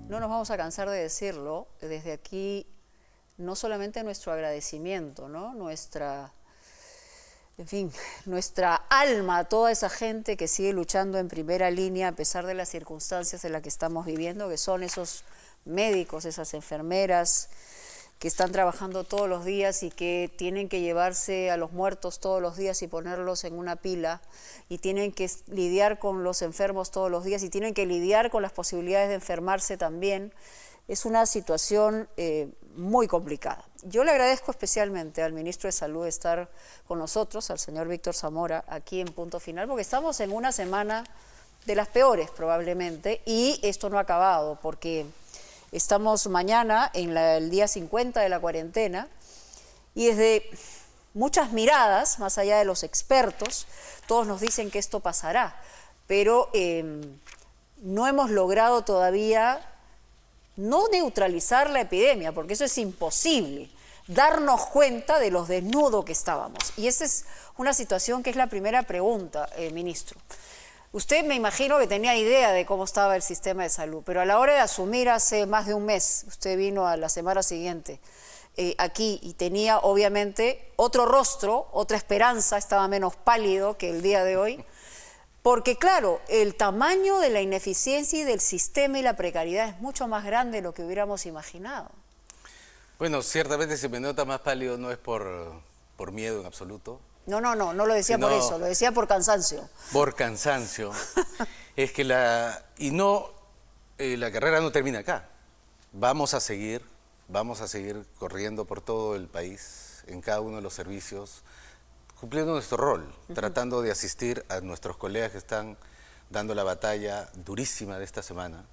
No nos vamos a cansar de decirlo, desde aquí no solamente nuestro agradecimiento, ¿no? En fin, nuestra alma a toda esa gente que sigue luchando en primera línea a pesar de las circunstancias en las que estamos viviendo, que son esos médicos, esas enfermeras que están trabajando todos los días y que tienen que llevarse a los muertos todos los días y ponerlos en una pila, y tienen que lidiar con los enfermos todos los días y tienen que lidiar con las posibilidades de enfermarse también. Es una situación muy complicada. Yo le agradezco especialmente al ministro de Salud estar con nosotros, al señor Víctor Zamora, aquí en Punto Final, porque estamos en una semana de las peores probablemente, y esto no ha acabado, porque estamos mañana en el día 50 de la cuarentena, y desde muchas miradas, más allá de los expertos, todos nos dicen que esto pasará, pero no hemos logrado todavía no neutralizar la epidemia, porque eso es imposible, darnos cuenta de los desnudos que estábamos. Y esa es una situación que es la primera pregunta, ministro. Usted, me imagino que tenía idea de cómo estaba el sistema de salud, pero a la hora de asumir hace más de un mes, usted vino a la semana siguiente aquí y tenía obviamente otro rostro, otra esperanza, estaba menos pálido que el día de hoy, porque claro, el tamaño de la ineficiencia y del sistema y la precariedad es mucho más grande de lo que hubiéramos imaginado. Bueno, ciertamente si me nota más pálido no es por miedo en absoluto. No lo decía por eso, lo decía por cansancio. Por cansancio. Es que la carrera no termina acá. Vamos a seguir corriendo por todo el país, en cada uno de los servicios, cumpliendo nuestro rol, tratando de asistir a nuestros colegas que están dando la batalla durísima de esta semana.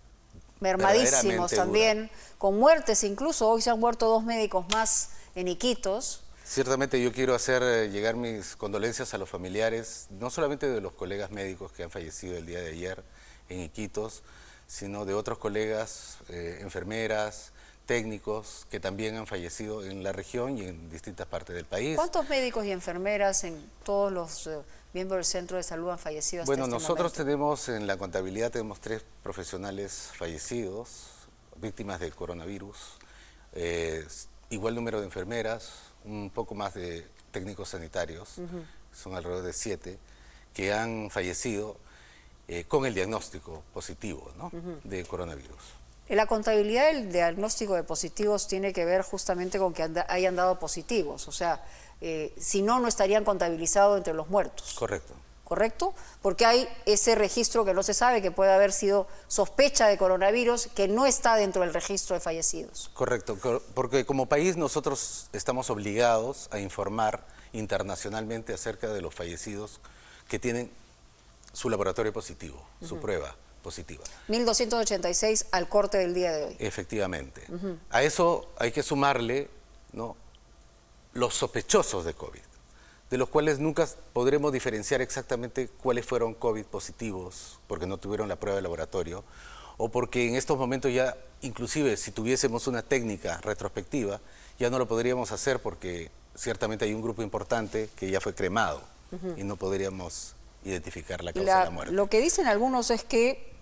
Mermadísimos también, con muertes incluso. Hoy se han muerto 2 médicos más en Iquitos. Ciertamente yo quiero hacer llegar mis condolencias a los familiares, no solamente de los colegas médicos que han fallecido el día de ayer en Iquitos, sino de otros colegas, enfermeras, técnicos que también han fallecido en la región y en distintas partes del país. ¿Cuántos médicos y enfermeras en todos los miembros del centro de salud han fallecido hasta este momento? Nosotros tenemos en la contabilidad 3 profesionales fallecidos, víctimas del coronavirus, igual número de enfermeras, un poco más de técnicos sanitarios, son alrededor de 7, que han fallecido con el diagnóstico positivo, ¿no? de coronavirus. La contabilidad del diagnóstico de positivos tiene que ver justamente con que hayan dado positivos, o sea, si no, no estarían contabilizados entre los muertos. Correcto. ¿Correcto? Porque hay ese registro que no se sabe, que puede haber sido sospecha de coronavirus, que no está dentro del registro de fallecidos. Correcto, porque como país nosotros estamos obligados a informar internacionalmente acerca de los fallecidos que tienen su laboratorio positivo, su prueba positiva. 1.286 al corte del día de hoy. Efectivamente. A eso hay que sumarle, ¿no?, los sospechosos de COVID, de los cuales nunca podremos diferenciar exactamente cuáles fueron COVID positivos, porque no tuvieron la prueba de laboratorio, o porque en estos momentos ya, inclusive si tuviésemos una técnica retrospectiva, ya no lo podríamos hacer porque ciertamente hay un grupo importante que ya fue cremado y no podríamos identificar la causa de la muerte. Lo que dicen algunos es que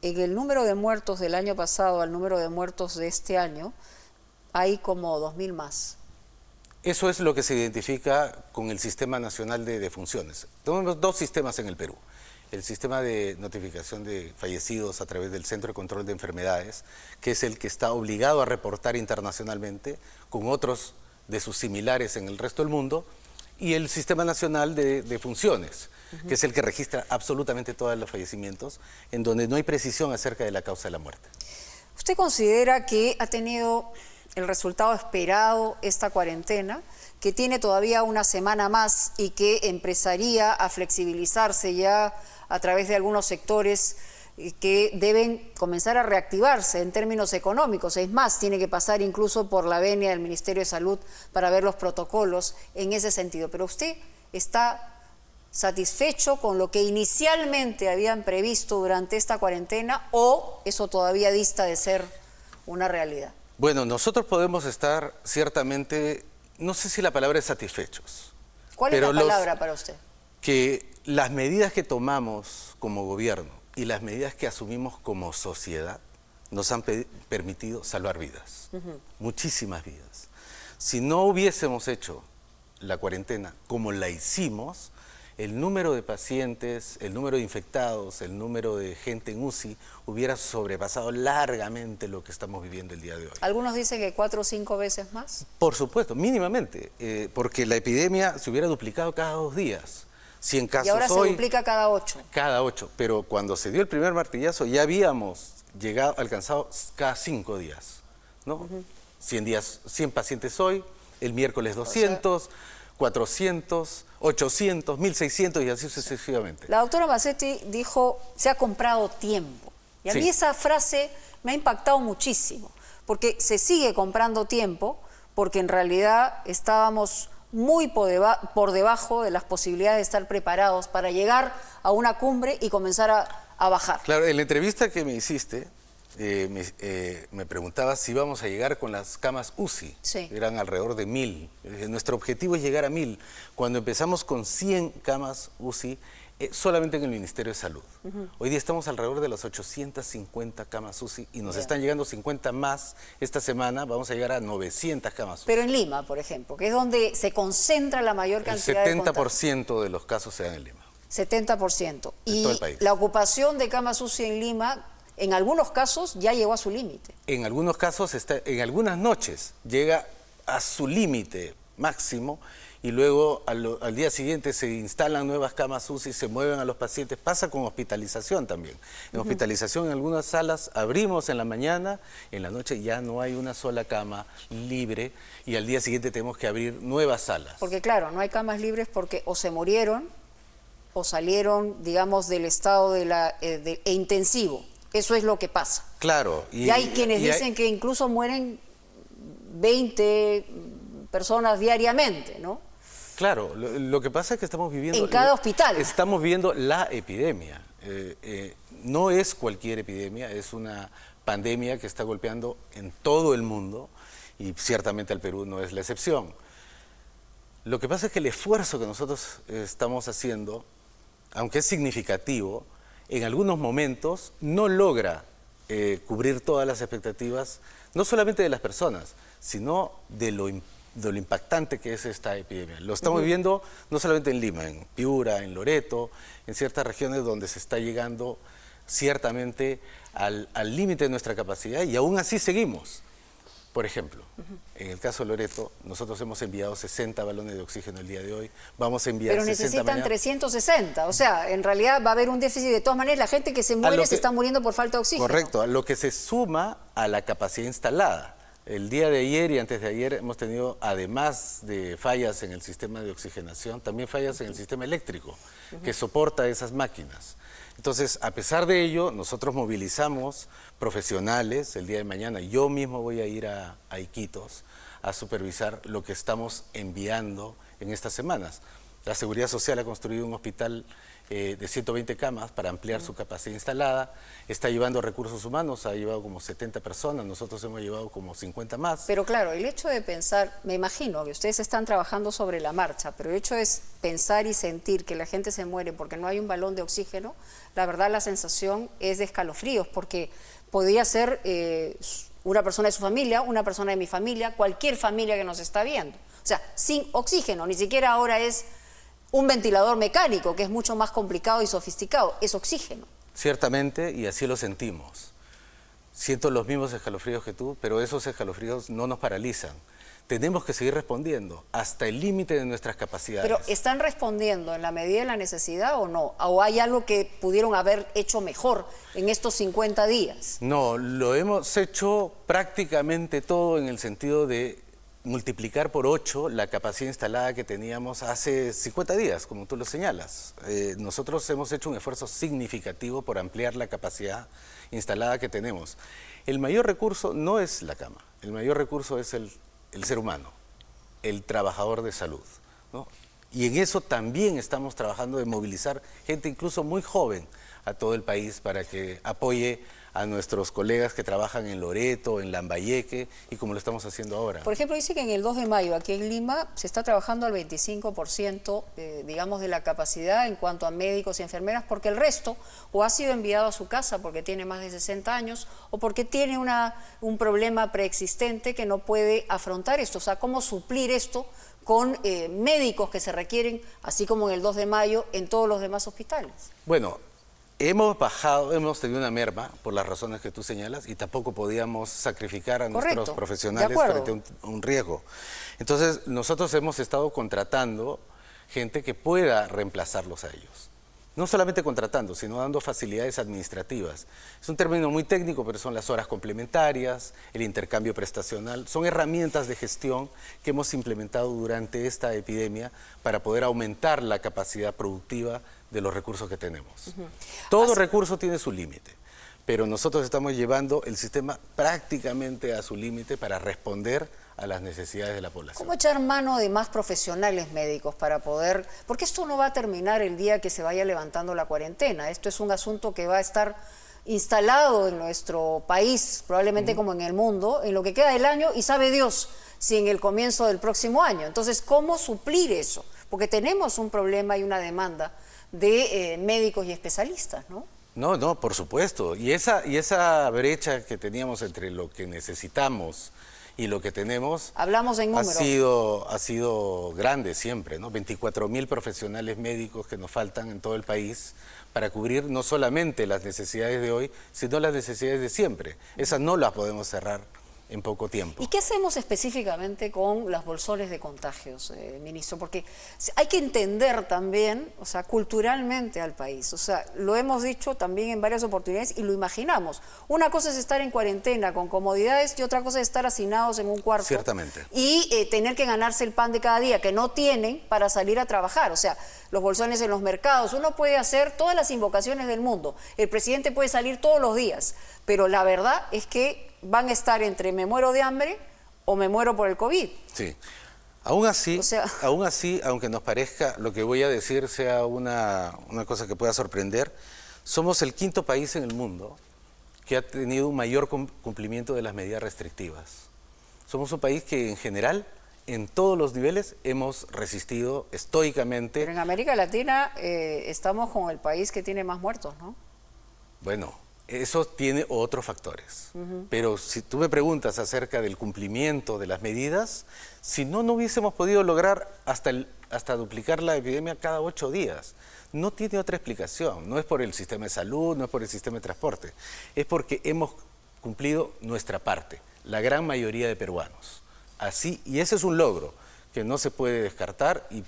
en el número de muertos del año pasado al número de muertos de este año hay como 2.000 más. Eso es lo que se identifica con el Sistema Nacional de Defunciones. Tenemos 2 sistemas en el Perú. El sistema de notificación de fallecidos a través del Centro de Control de Enfermedades, que es el que está obligado a reportar internacionalmente con otros de sus similares en el resto del mundo, y el Sistema Nacional de Defunciones, que es el que registra absolutamente todos los fallecimientos, en donde no hay precisión acerca de la causa de la muerte. ¿Usted considera que ha tenido el resultado esperado esta cuarentena, que tiene todavía una semana más y que empezaría a flexibilizarse ya a través de algunos sectores que deben comenzar a reactivarse en términos económicos? Es más, tiene que pasar incluso por la venia del Ministerio de Salud para ver los protocolos en ese sentido. Pero usted está satisfecho con lo que inicialmente habían previsto durante esta cuarentena, o eso todavía dista de ser una realidad. Bueno, nosotros podemos estar ciertamente, no sé si la palabra es satisfechos. ¿Cuál es la palabra para usted? Que las medidas que tomamos como gobierno y las medidas que asumimos como sociedad nos han permitido salvar vidas, muchísimas vidas. Si no hubiésemos hecho la cuarentena como la hicimos, el número de pacientes, el número de infectados, el número de gente en UCI hubiera sobrepasado largamente lo que estamos viviendo el día de hoy. Algunos dicen que 4 o 5 veces más. Por supuesto, mínimamente, porque la epidemia se hubiera duplicado cada 2 días. 100 casos y ahora hoy, se duplica cada 8. Cada 8, pero cuando se dio el primer martillazo ya habíamos alcanzado cada 5 días, ¿no? 100 pacientes hoy, el miércoles 200, 400, 800, 1600 y así sucesivamente. La doctora Mazzetti dijo, se ha comprado tiempo. Y a mí esa frase me ha impactado muchísimo, porque se sigue comprando tiempo, porque en realidad estábamos muy por debajo de las posibilidades de estar preparados para llegar a una cumbre y comenzar a bajar. Claro, en la entrevista que me hiciste, me preguntabas si íbamos a llegar con las camas UCI. Sí. Eran alrededor de 1000. Nuestro objetivo es llegar a 1000. Cuando empezamos con 100 camas UCI, solamente en el Ministerio de Salud. Hoy día estamos alrededor de las 850 camas UCI y nos están llegando 50 más. Esta semana vamos a llegar a 900 camas UCI. Pero en Lima, por ejemplo, que es donde se concentra la mayor cantidad de contagios. El 70% de los casos se dan en Lima. 70%. En todo el país. La ocupación de camas UCI en Lima, en algunos casos, ya llegó a su límite. En algunos casos, en algunas noches, llega a su límite máximo y luego al día siguiente se instalan nuevas camas UCI, se mueven a los pacientes. Pasa con hospitalización también. En hospitalización en algunas salas abrimos en la mañana, en la noche ya no hay una sola cama libre y al día siguiente tenemos que abrir nuevas salas. Porque claro, no hay camas libres porque o se murieron o salieron, digamos, del estado de intensivo. Eso es lo que pasa. Claro. Y hay quienes dicen que incluso mueren 20 personas diariamente, ¿no? Claro, lo que pasa es que estamos viviendo... En cada hospital. Estamos viviendo la epidemia. No es cualquier epidemia, es una pandemia que está golpeando en todo el mundo y ciertamente al Perú no es la excepción. Lo que pasa es que el esfuerzo que nosotros estamos haciendo, aunque es significativo, en algunos momentos no logra cubrir todas las expectativas, no solamente de las personas, sino de lo impactante que es esta epidemia. Lo estamos viviendo no solamente en Lima, en Piura, en Loreto, en ciertas regiones donde se está llegando ciertamente al límite de nuestra capacidad y aún así seguimos. Por ejemplo, en el caso de Loreto, nosotros hemos enviado 60 balones de oxígeno el día de hoy, vamos a enviar 60 Pero necesitan mañana. 360, o sea, en realidad va a haber un déficit. De todas maneras, la gente que se muere se está muriendo por falta de oxígeno. Correcto, a lo que se suma a la capacidad instalada. El día de ayer y antes de ayer hemos tenido, además de fallas en el sistema de oxigenación, también fallas en el sistema eléctrico que soporta esas máquinas. Entonces, a pesar de ello, nosotros movilizamos profesionales el día de mañana. Yo mismo voy a ir a Iquitos a supervisar lo que estamos enviando en estas semanas. La Seguridad Social ha construido un hospital de 120 camas para ampliar su capacidad instalada. Está llevando recursos humanos, ha llevado como 70 personas, nosotros hemos llevado como 50 más. Pero claro, el hecho de pensar, me imagino que ustedes están trabajando sobre la marcha, pero el hecho es pensar y sentir que la gente se muere porque no hay un balón de oxígeno, la verdad la sensación es de escalofríos, porque podría ser una persona de su familia, una persona de mi familia, cualquier familia que nos está viendo. O sea, sin oxígeno, ni siquiera ahora es un ventilador mecánico, que es mucho más complicado y sofisticado, es oxígeno. Ciertamente, y así lo sentimos. Siento los mismos escalofríos que tú, pero esos escalofríos no nos paralizan. Tenemos que seguir respondiendo hasta el límite de nuestras capacidades. Pero ¿están respondiendo en la medida de la necesidad o no? ¿O hay algo que pudieron haber hecho mejor en estos 50 días? No, lo hemos hecho prácticamente todo en el sentido de multiplicar por 8 la capacidad instalada que teníamos hace 50 días, como tú lo señalas. Nosotros hemos hecho un esfuerzo significativo por ampliar la capacidad instalada que tenemos. El mayor recurso no es la cama, el mayor recurso es el ser humano, el trabajador de salud, ¿no? Y en eso también estamos trabajando de movilizar gente incluso muy joven a todo el país para que apoye a nuestros colegas que trabajan en Loreto, en Lambayeque, y como lo estamos haciendo ahora. Por ejemplo, dice que en el 2 de mayo, aquí en Lima, se está trabajando al 25%, digamos, de la capacidad en cuanto a médicos y enfermeras, porque el resto o ha sido enviado a su casa porque tiene más de 60 años o porque tiene un problema preexistente que no puede afrontar esto. O sea, ¿cómo suplir esto con médicos que se requieren, así como en el 2 de mayo, en todos los demás hospitales? Bueno, hemos tenido una merma por las razones que tú señalas y tampoco podíamos sacrificar a nuestros profesionales frente a un riesgo. Entonces, nosotros hemos estado contratando gente que pueda reemplazarlos a ellos. No solamente contratando, sino dando facilidades administrativas. Es un término muy técnico, pero son las horas complementarias, el intercambio prestacional. Son herramientas de gestión que hemos implementado durante esta epidemia para poder aumentar la capacidad productiva de los recursos que tenemos. Todo recurso tiene su límite, pero nosotros estamos llevando el sistema prácticamente a su límite para responder a las necesidades de la población. ¿Cómo echar mano de más profesionales médicos para poder...? Porque esto no va a terminar el día que se vaya levantando la cuarentena. Esto es un asunto que va a estar instalado en nuestro país, probablemente como en el mundo, en lo que queda del año, y sabe Dios si en el comienzo del próximo año. Entonces, ¿cómo suplir eso? Porque tenemos un problema y una demanda de médicos y especialistas, ¿no? No, por supuesto. Y esa brecha que teníamos entre lo que necesitamos y lo que tenemos, hablamos en números, ha sido grande siempre, ¿no? 24.000 profesionales médicos que nos faltan en todo el país para cubrir no solamente las necesidades de hoy, sino las necesidades de siempre. Esas no las podemos cerrar en poco tiempo. ¿Y qué hacemos específicamente con los bolsones de contagios, ministro? Porque hay que entender también, o sea, culturalmente al país. O sea, lo hemos dicho también en varias oportunidades y lo imaginamos. Una cosa es estar en cuarentena con comodidades y otra cosa es estar hacinados en un cuarto. Ciertamente. Y tener que ganarse el pan de cada día, que no tienen para salir a trabajar. O sea, los bolsones en los mercados. Uno puede hacer todas las invocaciones del mundo. El presidente puede salir todos los días. Pero la verdad es que van a estar entre me muero de hambre o me muero por el COVID. Sí. Aún así, aunque nos parezca, lo que voy a decir sea una cosa que pueda sorprender, somos el 5º país en el mundo que ha tenido un mayor cumplimiento de las medidas restrictivas. Somos un país que en general, en todos los niveles, hemos resistido estoicamente. Pero en América Latina estamos con el país que tiene más muertos, ¿no? Bueno, eso tiene otros factores, pero si tú me preguntas acerca del cumplimiento de las medidas, si no hubiésemos podido lograr hasta duplicar la epidemia cada 8 días. No tiene otra explicación, no es por el sistema de salud, no es por el sistema de transporte, es porque hemos cumplido nuestra parte, la gran mayoría de peruanos. Así, y ese es un logro que no se puede descartar y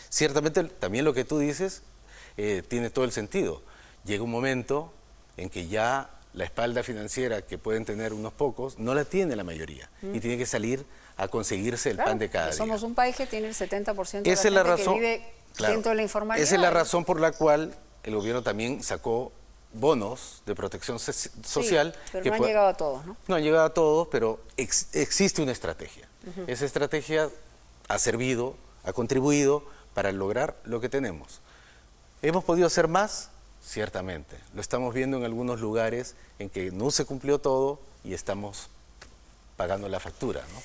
ciertamente también lo que tú dices tiene todo el sentido. Llega un momento en que ya la espalda financiera que pueden tener unos pocos, no la tiene la mayoría y tiene que salir a conseguirse el pan de cada día. Somos un país que tiene el 70% de la gente que vive dentro de la informalidad. Esa es la razón por la cual el gobierno también sacó bonos de protección social. Sí, pero no han llegado a todos, ¿no? No han llegado a todos, pero existe una estrategia. Esa estrategia ha servido, ha contribuido para lograr lo que tenemos. ¿Hemos podido hacer más? Ciertamente. Lo estamos viendo en algunos lugares en que no se cumplió todo y estamos pagando la factura, ¿no?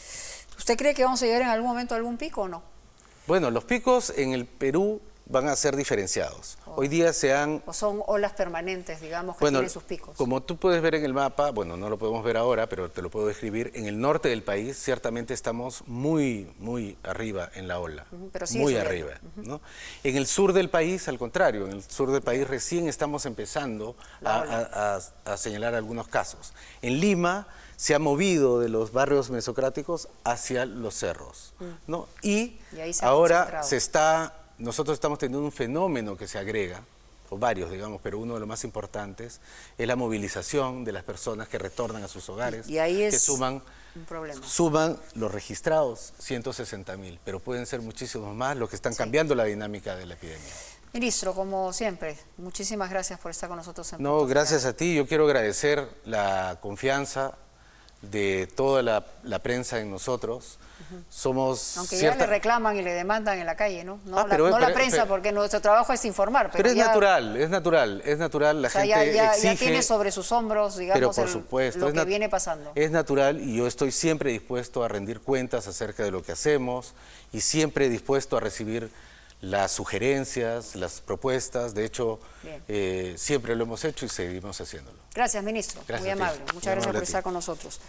¿Usted cree que vamos a llegar en algún momento a algún pico o no? Bueno, los picos en el Perú van a ser diferenciados. Hoy día ¿O son olas permanentes, digamos, que tienen sus picos? Como tú puedes ver en el mapa, bueno, no lo podemos ver ahora, pero te lo puedo describir, en el norte del país ciertamente estamos muy arriba en la ola, pero sí muy arriba, ¿no? En el sur del país, al contrario, en el sur del país recién estamos empezando a señalar algunos casos. En Lima se ha movido de los barrios mesocráticos hacia los cerros, ¿no? Y ahí se ha ahora nosotros estamos teniendo un fenómeno que se agrega, o varios, digamos, pero uno de los más importantes es la movilización de las personas que retornan a sus hogares, y ahí es que suman los registrados 160.000, pero pueden ser muchísimos más los que están cambiando la dinámica de la epidemia. Ministro, como siempre, muchísimas gracias por estar con nosotros en No, gracias a ti. Yo quiero agradecer la confianza, de toda la prensa en nosotros. Somos Aunque ya le reclaman y le demandan en la calle, ¿no? No, pero la prensa, porque nuestro trabajo es informar. Pero es ya, natural, es natural, es natural. La gente ya exige, tiene sobre sus hombros, digamos, pero por supuesto, lo que viene pasando. Es natural y yo estoy siempre dispuesto a rendir cuentas acerca de lo que hacemos y siempre dispuesto a recibir las sugerencias, las propuestas. De hecho, siempre lo hemos hecho y seguimos haciéndolo. Gracias, ministro. Gracias, muy amable. Muchas gracias por estar con nosotros.